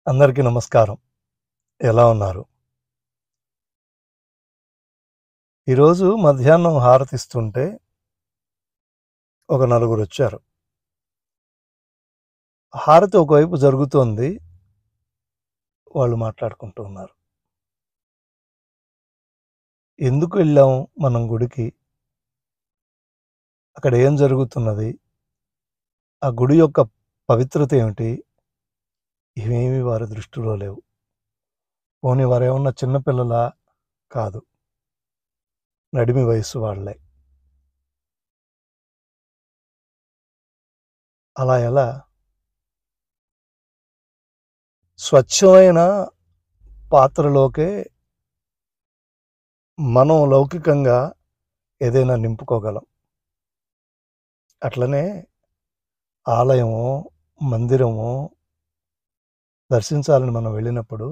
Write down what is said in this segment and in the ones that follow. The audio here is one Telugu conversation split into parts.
అందరికీ నమస్కారం. ఎలా ఉన్నారు? ఈరోజు మధ్యాహ్నం హారతిస్తుంటే ఒక నలుగురొచ్చారు. హారతి ఒకవైపు జరుగుతోంది. వాళ్ళు మాట్లాడుకుంటూ ఉన్నారు. ఎందుకు వెళ్ళాం మనం గుడికి? అక్కడ ఏం జరుగుతున్నది? ఆ గుడి యొక్క పవిత్రత ఏమిటి? ఇవేమీ వారి దృష్టిలో లేవు. పోనీ వారేమన్నా చిన్న పిల్లలా? కాదు. నడిమి వయస్సు వాళ్ళే. అలా ఎలా? స్వచ్ఛమైన పాత్రలోకే మనం లౌకికంగా ఏదైనా నింపుకోగలం. అట్లనే ఆలయమో, మందిరమో దర్శించాలని మనం వెళ్ళినప్పుడు,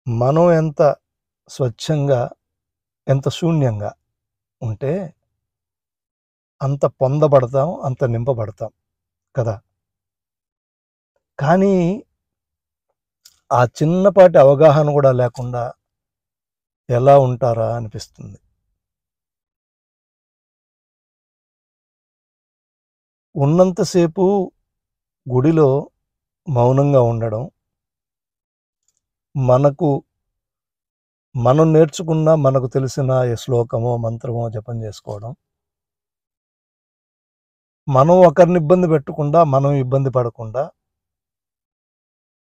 మనం ఎంత స్వచ్ఛంగా, ఎంత శూన్యంగా ఉంటే అంత పొందబడతాం, అంత నింపబడతాం కదా! కానీ ఆ చిన్నపాటి అవగాహన కూడా లేకుండా ఎలా ఉంటారా అనిపిస్తుంది. ఉన్నంతసేపు గుడిలో మౌనంగా ఉండడం, మనం నేర్చుకున్న, మనకు తెలిసిన ఏ శ్లోకమో, మంత్రమో జపం చేసుకోవడం. మనం ఒకరిని ఇబ్బంది పెట్టకుండా, మనం ఇబ్బంది పడకుండా,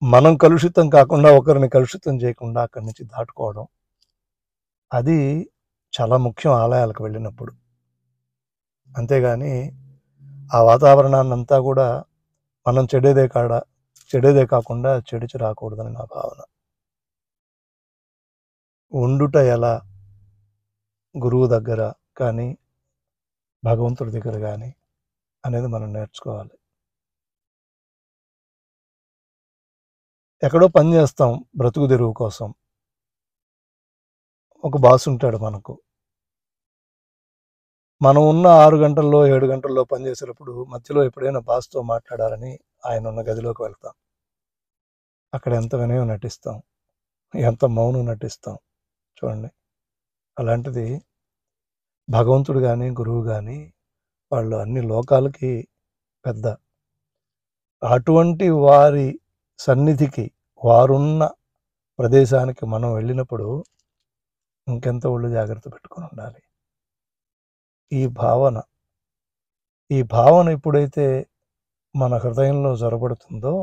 మనం కలుషితం కాకుండా, ఒకరిని కలుషితం చేయకుండా అక్కడి నుంచి దాటుకోవడం. అది చాలా ముఖ్యం ఆలయాలకు వెళ్ళినప్పుడు. అంతేగాని ఆ వాతావరణాన్నంతా కూడా మనం చెడేదే కాకుండా చెడిచి రాకూడదని నా భావన. ఉండుట ఎలా? గురువు దగ్గర కానీ, భగవంతుడి దగ్గర కానీ అనేది మనం నేర్చుకోవాలి. ఎక్కడో పని చేస్తాం బ్రతుకు తెరువు కోసం. ఒక బాస్ ఉంటాడు మనకు. మనం ఉన్న 6 గంటల్లో, 7 గంటల్లో పనిచేసేటప్పుడు మధ్యలో ఎప్పుడైనా బాస్‌తో మాట్లాడాలని ఆయన ఉన్న గదిలోకి వెళ్తాం. అక్కడ ఎంత వినయం నటిస్తాం, ఎంత మౌనం నటిస్తాం చూడండి. అలాంటిది భగవంతుడు కానీ, గురువు కానీ వాళ్ళు అన్ని లోకాలకి పెద్ద. అటువంటి వారి సన్నిధికి, వారున్న ప్రదేశానికి మనం వెళ్ళినప్పుడు ఇంకెంత ఒళ్ళు జాగ్రత్త పెట్టుకొని ఉండాలి. ఈ భావన ఎప్పుడైతే మన హృదయంలో జొరబడుతుందో,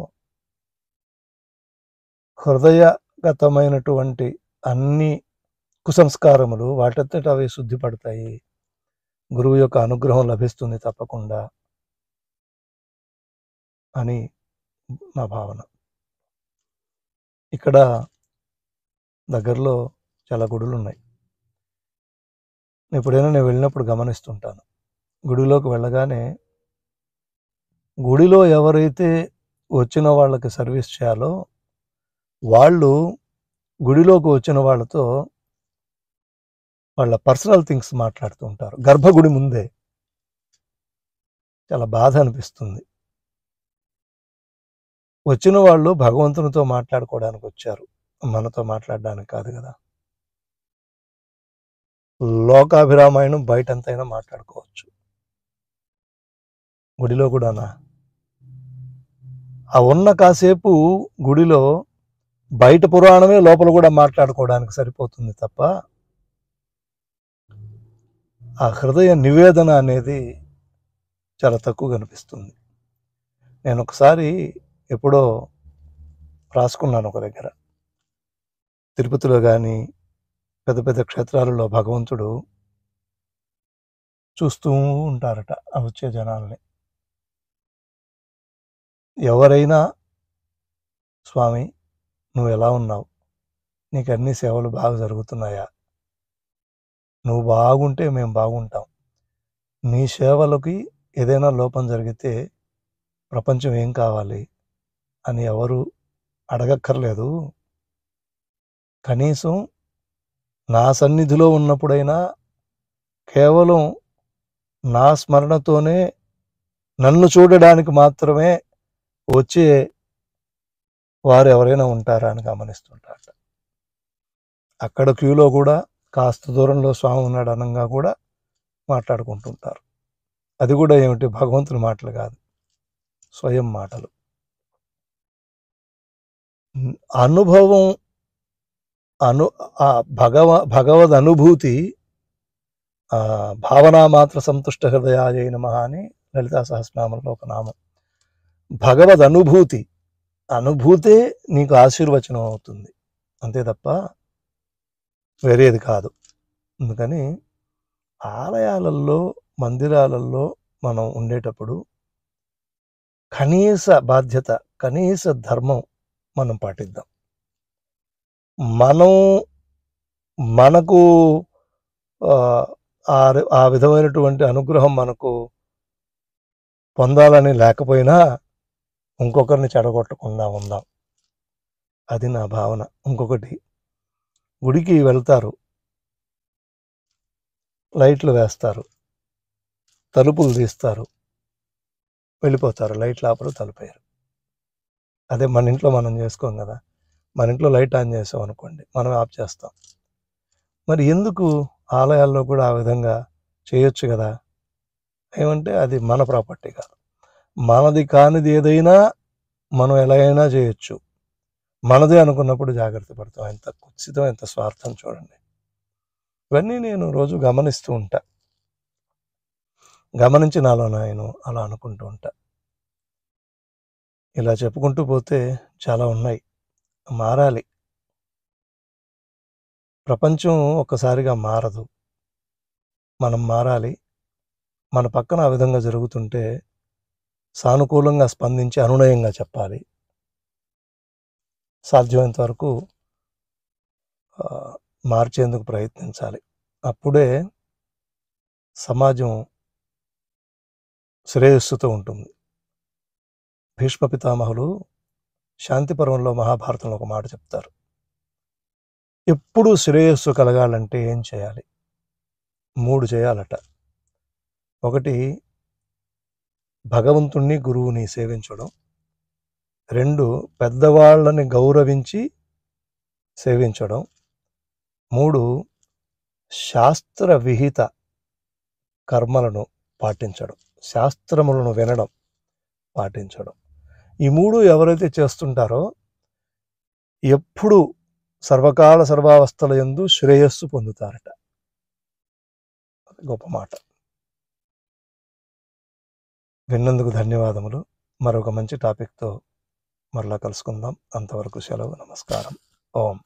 హృదయగతమైనటువంటి అన్ని కుసంస్కారములు వాటంతట అవి శుద్ధిపడతాయి. గురువు యొక్క అనుగ్రహం లభిస్తుంది తప్పకుండా అని నా భావన. ఇక్కడ దగ్గరలో చాలా గుడులున్నాయి. ఎప్పుడైనా నేను వెళ్ళినప్పుడు గమనిస్తుంటాను. గుడిలోకి వెళ్ళగానే గుడిలో ఎవరైతే వచ్చిన వాళ్ళకి సర్వీస్ చేయాలో వాళ్ళు గుడిలోకి వచ్చిన వాళ్ళతో వాళ్ళ పర్సనల్ థింగ్స్ మాట్లాడుతూ ఉంటారు. గర్భగుడి ముందే. చాలా బాధ అనిపిస్తుంది. వచ్చిన వాళ్ళు భగవంతునితో మాట్లాడుకోవడానికి వచ్చారు. మనతో మాట్లాడడానికి కాదు కదా! లోకాభిరామాయణం బయటంతైనా మాట్లాడుకోవచ్చు. గుడిలో కూడానా? ఆ ఉన్న కాసేపు గుడిలో బయట పురాణమే లోపల కూడా మాట్లాడుకోవడానికి సరిపోతుంది తప్ప ఆ హృదయ నివేదన అనేది చాలా తక్కువ కనిపిస్తుంది. నేను ఒకసారి ఎప్పుడో రాసుకున్నాను ఒక దగ్గర. తిరుపతిలో కానీ, పెద్ద పెద్ద క్షేత్రాలలో భగవంతుడు చూస్తూ ఉంటారట ఆ వచ్చే జనాల్ని. ఎవరైనా స్వామి నువ్వు ఎలా ఉన్నావు? నీకు అన్ని సేవలు బాగా జరుగుతున్నాయా? నువ్వు బాగుంటే మేము బాగుంటాం. నీ సేవలకి ఏదైనా లోపం జరిగితే ప్రపంచం ఏం కావాలి అని ఎవరు అడగక్కర్లేదు. కనీసం నా సన్నిధిలో ఉన్నప్పుడైనా కేవలం నా స్మరణతోనే నన్ను చూడడానికి మాత్రమే వచ్చే వారు ఎవరైనా ఉంటారా అని గమనిస్తుంటారట. అక్కడ క్యూలో కూడా కాస్త దూరంలో స్వామి ఉన్నాడు అనంగా కూడా మాట్లాడుకుంటుంటారు. అది కూడా ఏమిటి, భగవంతుని మాటలు కాదు, స్వయం మాటలు. అనుభవం భగవద్ అనుభూతి భావనా మాత్ర సంతుష్ట హృదయాయ నమః అని లలితా సహస్రనామంలో ఒక నామం. భగవద్ అనుభూతే నీకు ఆశీర్వచనం అవుతుంది, అంతే తప్ప వేరేది కాదు. అందుకని ఆలయాలలో, మందిరాలలో మనం ఉండేటప్పుడు కనీస బాధ్యత, కనీస ధర్మం మనం పాటిద్దాం. మనకు ఆ విధమైనటువంటి అనుగ్రహం మనకు పొందాలని లేకపోయినా ఇంకొకరిని చెడగొట్టకుండా ఉందాం, అది నా భావన. ఇంకొకటి, గుడికి వెళ్తారు, లైట్లు వేస్తారు, తలుపులు తీస్తారు, వెళ్ళిపోతారు, లైట్లు ఆపరు, తలుపేయరు. అదే మన ఇంట్లో మనం చేసుకోం కదా. మన ఇంట్లో లైట్ ఆన్ చేసాం అనుకోండి, మనం ఆఫ్ చేస్తాం. మరి ఎందుకు ఆలయాల్లో కూడా ఆ విధంగా చేయొచ్చు కదా? ఏమంటే అది మన ప్రాపర్టీ కాదు, మనది కానిది ఏదైనా మనం ఎలా అయినా చేయొచ్చు. మనదే అనుకున్నప్పుడు జాగ్రత్త పడతాం. ఎంత కుత్సితం, ఎంత స్వార్థం చూడండి. ఇవన్నీ నేను రోజు గమనిస్తూ ఉంటా, గమనించి నాలో నేను అలా అనుకుంటూ ఉంటా. ఇలా చెప్పుకుంటూ పోతే చాలా ఉన్నాయి. మారాలి. ప్రపంచం ఒక్కసారిగా మారదు, మనం మారాలి. మన పక్కన ఆ విధంగా జరుగుతుంటే సానుకూలంగా స్పందించి అనునయంగా చెప్పాలి. సాధ్యమైనంత వరకు మార్చేందుకు ప్రయత్నించాలి. అప్పుడే సమాజం శ్రేయస్సుతో ఉంటుంది. భీష్మ పితామహులు శాంతి పర్వంలో, మహాభారతంలో ఒక మాట చెప్తారు. ఎప్పుడు శ్రేయస్సు కలగాలంటే ఏం చేయాలి? 3 చేయాలట. ఒకటి, భగవంతుణ్ణి, గురువుని సేవించడం. 2, పెద్దవాళ్ళని గౌరవించి సేవించడం. 3, శాస్త్ర విహిత కర్మలను పాటించడం, శాస్త్రములను వినడం, పాటించడం. ఈ 3 ఎవరైతే చేస్తుంటారో ఎప్పుడు సర్వకాల సర్వావస్థల యందు శ్రేయస్సు పొందుతారట. గొప్ప మాట. విన్నందుకు ధన్యవాదములు. మరొక మంచి టాపిక్తో మరలా కలుసుకుందాం. అంతవరకు సెలవు. నమస్కారం. ఓం.